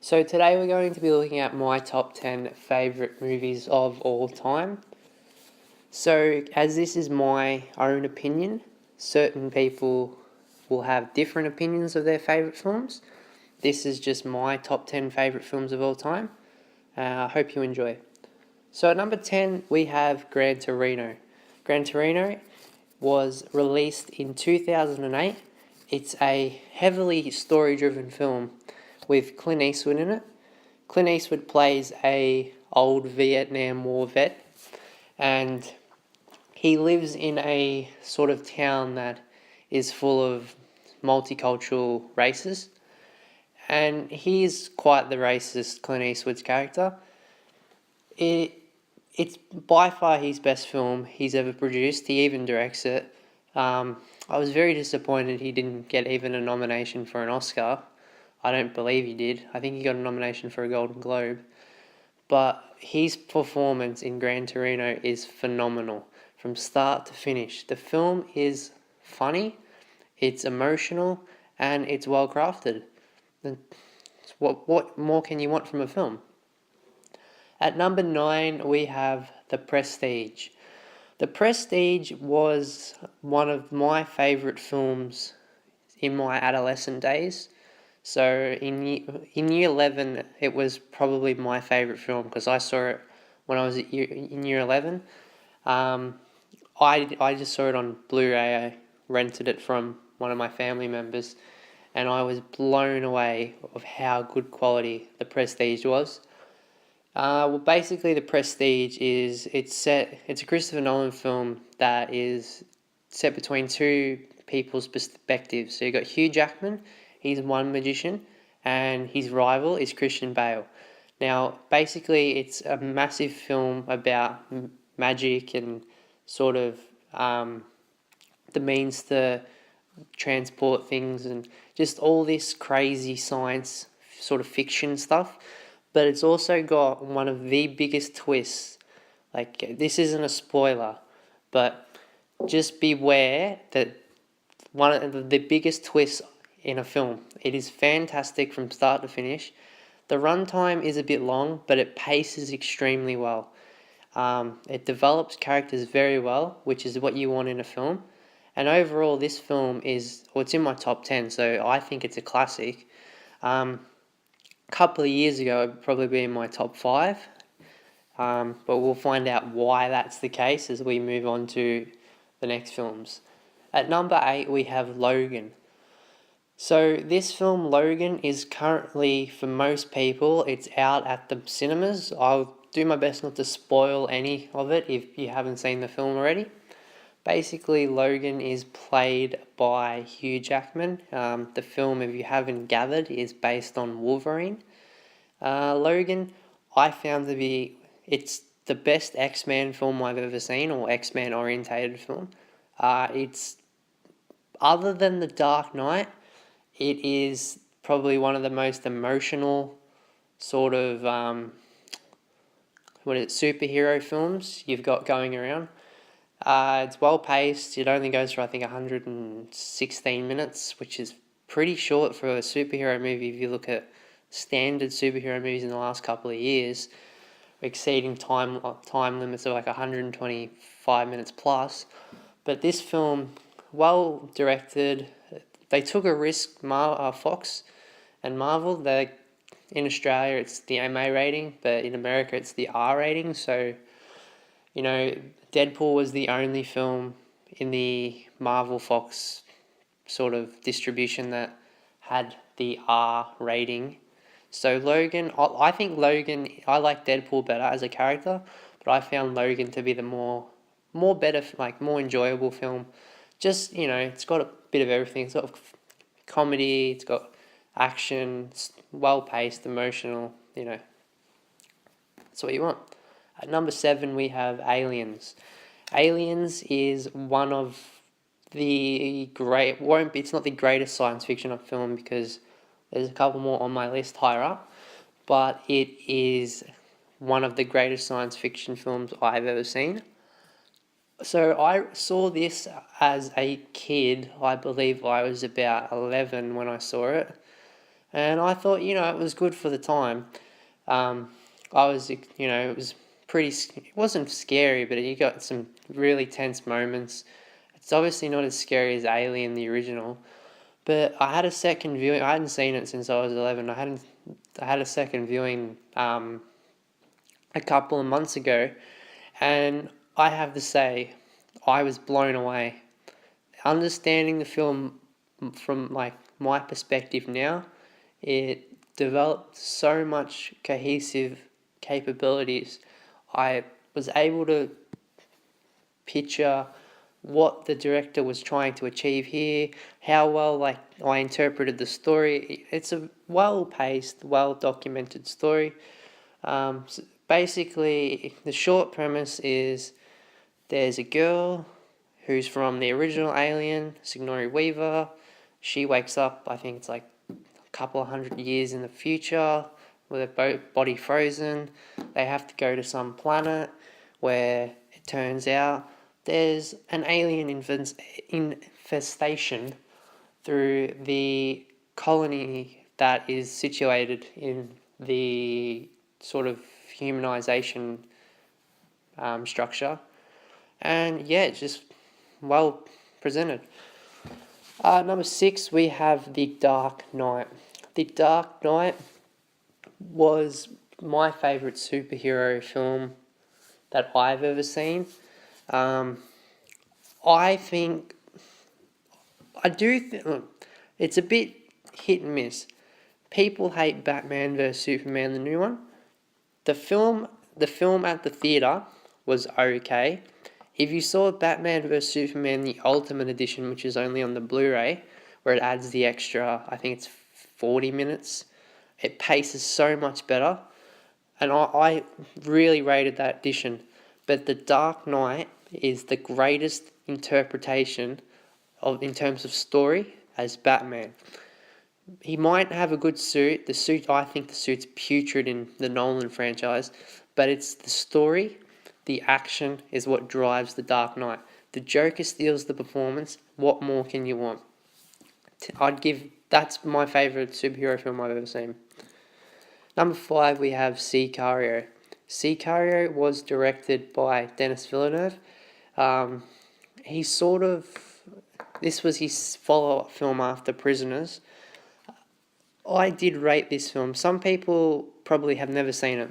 So today we're going to be looking at my top 10 favourite movies of all time. So as this is my own opinion, certain people will have different opinions of their favourite films. This is just my top 10 favourite films of all time. I hope you enjoy. So at number 10 we have Gran Torino. Gran Torino was released in 2008. It's a heavily story-driven film with Clint Eastwood in it. Clint Eastwood plays a old Vietnam War vet, and he lives in a sort of town that is full of multicultural races, and he is quite the racist, Clint Eastwood's character. It it's by far his best film he's ever produced. He even directs it. I was very disappointed he didn't get even a nomination for an Oscar. I don't believe he did. I think he got a nomination for a Golden Globe. But his performance in Gran Torino is phenomenal from start to finish. The film is funny, it's emotional, and it's well crafted. What more can you want from a film? At number 9, we have The Prestige. The Prestige was one of my favourite films in my adolescent days. So in year 11, it was probably my favourite film because I saw it when I was in year 11. I just saw it on Blu-ray. I rented it from one of my family members, and I was blown away of how good quality The Prestige was. Basically, The Prestige it's a Christopher Nolan film that is set between two people's perspectives. So you got Hugh Jackman, he's one magician, and his rival is Christian Bale. Now, basically, it's a massive film about magic and sort of the means to transport things and just all this crazy science sort of fiction stuff. But it's also got one of the biggest twists. Like, this isn't a spoiler, but just beware that one of the biggest twists in a film. It is fantastic from start to finish. The runtime is a bit long, but it paces extremely well. It develops characters very well, which is what you want in a film. And overall, this film it's in my top 10, so I think it's a classic. A couple of years ago, it would probably be in my top 5, but we'll find out why that's the case as we move on to the next films. At number 8, we have Logan. So this film, Logan, is currently, for most people, it's out at the cinemas. I'll do my best not to spoil any of it if you haven't seen the film already. Basically, Logan is played by Hugh Jackman. The film, if you haven't gathered, is based on Wolverine. Logan, I found to be, it's the best X-Men film I've ever seen, or X-Men orientated film. It's, other than The Dark Knight, it is probably one of the most emotional sort of superhero films you've got going around. It's well paced. It only goes for I think 116 minutes, which is pretty short for a superhero movie. If you look at standard superhero movies in the last couple of years, exceeding time limits of like 125 minutes plus. But this film, well directed. They took a risk. Fox and Marvel. They in Australia it's the MA rating, but in America it's the R rating. So, Deadpool was the only film in the Marvel Fox sort of distribution that had the R rating. So Logan, I think Logan, I like Deadpool better as a character, but I found Logan to be the more better, like more enjoyable film. Just, it's got a bit of everything. It's got comedy, it's got action, it's well paced, emotional, that's what you want. At number 7, we have Aliens. Aliens is one of it's not the greatest science fiction film because there's a couple more on my list higher up, but it is one of the greatest science fiction films I've ever seen. So I saw this as a kid. I believe I was about 11 when I saw it. And I thought, it was good for the time. I was, it was it wasn't scary, but you got some really tense moments. It's obviously not as scary as Alien, the original, but I had a second viewing. I hadn't seen it since I was 11. I had a second viewing a couple of months ago, and I have to say, I was blown away. Understanding the film from like my perspective now, it developed so much cohesive capabilities. I was able to picture what the director was trying to achieve here, how well like I interpreted the story. It's a well-paced, well-documented story. Basically, the short premise is there's a girl who's from the original Alien, Sigourney Weaver. She wakes up, I think it's like a couple of 100 years in the future, with her body frozen. They have to go to some planet where it turns out there's an alien infestation through the colony that is situated in the sort of humanization structure. And yeah, it's just well presented. Number 6, we have The Dark Knight. The Dark Knight was my favourite superhero film that I've ever seen. I think it's a bit hit and miss. People hate Batman vs Superman, the new one. The film at the theatre was okay. If you saw Batman vs Superman, the Ultimate Edition, which is only on the Blu-ray, where it adds the extra, I think it's 40 minutes, it paces so much better. And I really rated that edition. But The Dark Knight is the greatest interpretation in terms of story as Batman. He might have a good suit. I think the suit's putrid in the Nolan franchise, but it's the story, the action is what drives The Dark Knight. The Joker steals the performance. What more can you want? That's my favourite superhero film I've ever seen. Number 5, we have Sicario. Sicario was directed by Denis Villeneuve. This was his follow-up film after Prisoners. I did rate this film. Some people probably have never seen it.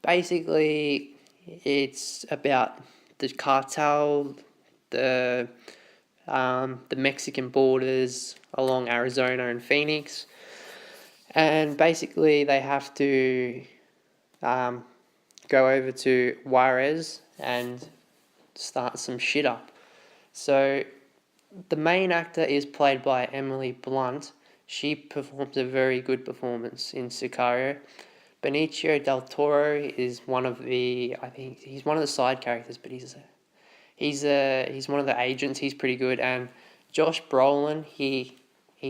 Basically, it's about the cartel, the Mexican borders along Arizona and Phoenix, and basically they have to go over to Juarez and start some shit up. So the main actor is played by Emily Blunt. She performs a very good performance in Sicario. Benicio del Toro is I think he's one of the side characters, but he's one of the agents. He's pretty good, and Josh Brolin, he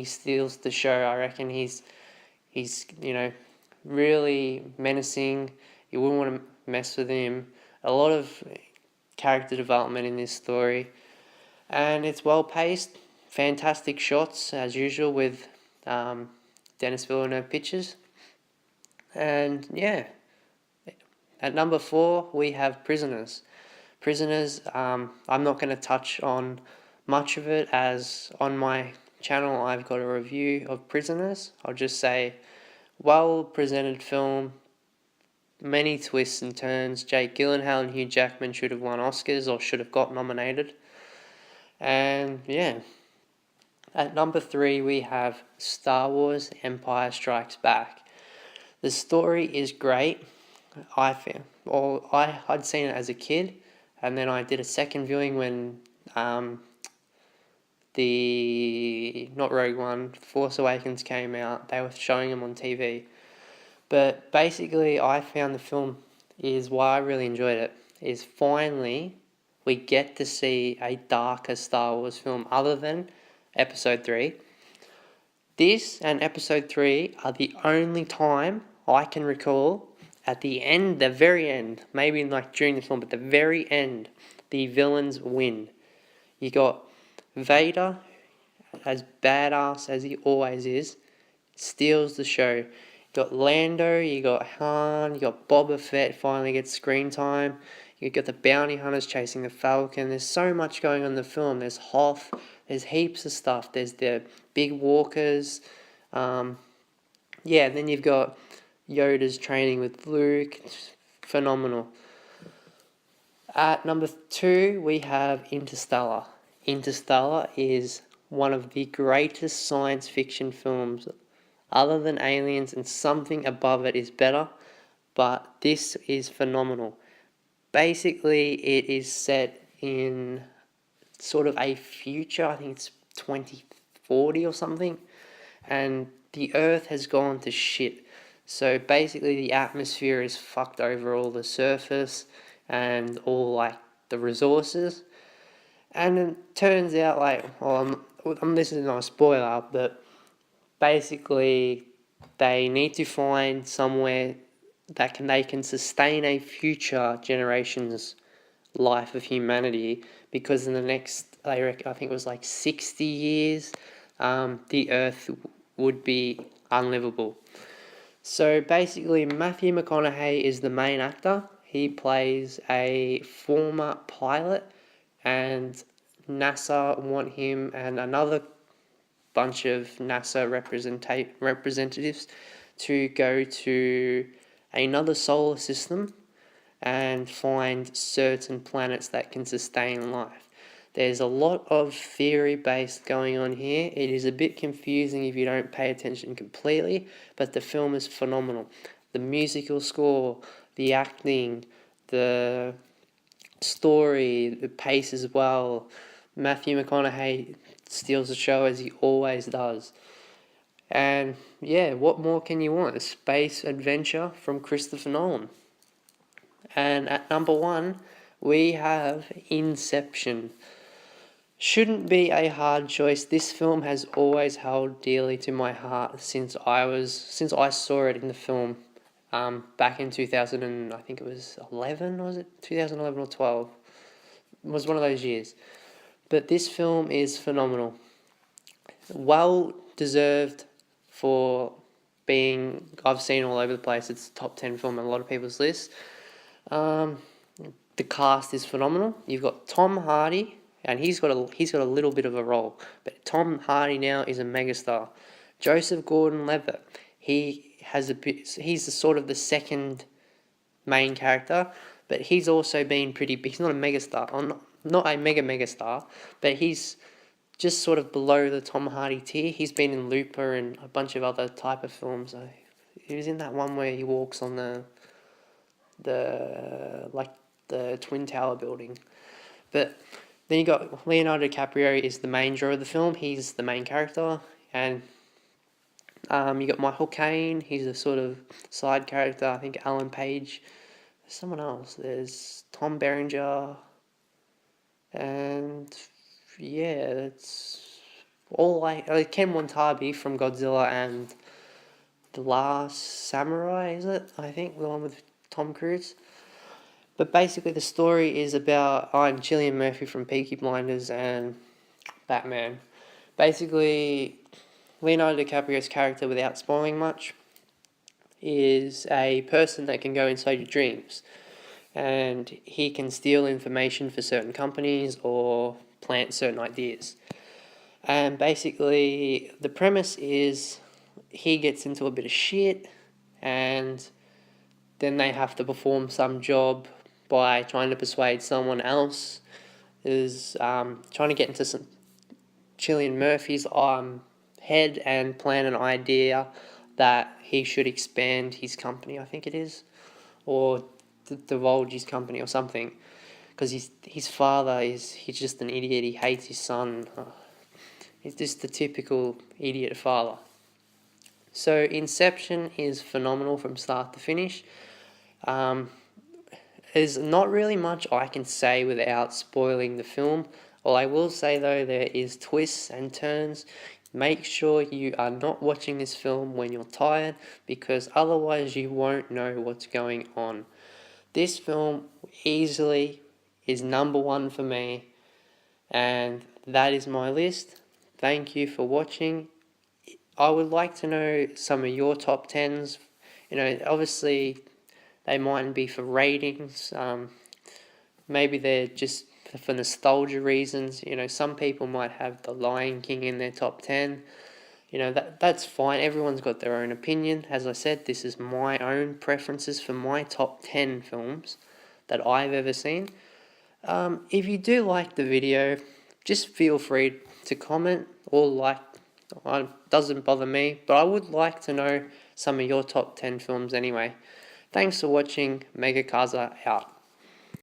steals the show. I reckon he's really menacing. You wouldn't want to mess with him. A lot of character development in this story, and it's well paced. Fantastic shots as usual with Denis Villeneuve pictures. And yeah, at number 4 we have Prisoners. Prisoners, I'm not going to touch on much of it, as on my channel I've got a review of Prisoners. I'll just say, well presented film, many twists and turns. Jake Gyllenhaal and Hugh Jackman should have won Oscars or should have got nominated. And yeah, at number 3 we have Star Wars Empire Strikes Back. The story is great. I'd seen it as a kid, and then I did a second viewing when not Rogue One, Force Awakens came out. They were showing them on TV. But basically, I found the film is why I really enjoyed it, is finally we get to see a darker Star Wars film other than Episode 3. This and Episode 3 are the only time I can recall at the end, the very end, maybe like during the film, but the very end, the villains win. You got Vader, as badass as he always is, steals the show. You got Lando, you got Han, you got Boba Fett finally gets screen time. You got the bounty hunters chasing the Falcon. There's so much going on in the film. There's Hoth. There's heaps of stuff. There's the big walkers. Yeah, then you've got Yoda's training with Luke. It's phenomenal. At number 2, we have Interstellar. Interstellar is one of the greatest science fiction films. Other than Aliens, and something above it is better, but this is phenomenal. Basically, it is set in sort of a future, I think it's 2040 or something, and the Earth has gone to shit. So basically, the atmosphere is fucked over all the surface and all like the resources. And it turns out, like, well, this is not a spoiler, but basically, they need to find somewhere that they can sustain a future generation's life of humanity, because in the next, I think it was like 60 years, the Earth would be unlivable. So basically, Matthew McConaughey is the main actor. He plays a former pilot, and NASA want him and another bunch of NASA representatives to go to another solar system and find certain planets that can sustain life. There's a lot of theory-based going on here. It is a bit confusing if you don't pay attention completely, but the film is phenomenal. The musical score, the acting, the story, the pace as well. Matthew McConaughey steals the show as he always does. And yeah, what more can you want? A space adventure from Christopher Nolan. And at number 1, we have Inception. Shouldn't be a hard choice. This film has always held dearly to my heart since I saw it in the film back in 2000 and I think it was 11, was it 2011 or 12? It was one of those years. But this film is phenomenal. Well deserved for being, I've seen all over the place. It's a top 10 film on a lot of people's lists. The cast is phenomenal. You've got Tom Hardy, and he's got a little bit of a role, but Tom Hardy now is a megastar. Joseph Gordon-Levitt, he's the sort of the second main character, but he's also been pretty big. He's not a megastar, or not a megastar, but he's just sort of below the Tom Hardy tier. He's been in Looper and a bunch of other type of films. He was in that one where he walks on the Twin Tower building. But then you got Leonardo DiCaprio is the main draw of the film. He's the main character. And you got Michael Caine. He's a sort of side character. I think Alan Page. There's someone else. There's Tom Berenger. And yeah, it's all like Ken Watanabe from Godzilla and The Last Samurai, is it? I think the one with Tom Cruise. But basically the story is about Cillian Murphy from Peaky Blinders and Batman. Basically, Leonardo DiCaprio's character, without spoiling much, is a person that can go inside your dreams. And he can steal information for certain companies or plant certain ideas. And basically, the premise is he gets into a bit of shit, and then they have to perform some job by trying to persuade someone else is trying to get into some Cillian Murphy's head and plan an idea that he should expand his company, I think it is, or divulge his company or something, because his father he's just an idiot. He hates his son. He's just the typical idiot father. So Inception is phenomenal from start to finish. There's not really much I can say without spoiling the film. All I will say though, there is twists and turns. Make sure you are not watching this film when you're tired, because otherwise you won't know what's going on. This film easily is number 1 for me, and that is my list. Thank you for watching. I would like to know some of your top 10s. Obviously they mightn't be for ratings. Maybe they're just for nostalgia reasons. Some people might have The Lion King in their top 10. That's fine. Everyone's got their own opinion. As I said, this is my own preferences for my top 10 films that I've ever seen. If you do like the video, just feel free to comment or like. It doesn't bother me, but I would like to know some of your top 10 films anyway. Thanks for watching. Megakaza out.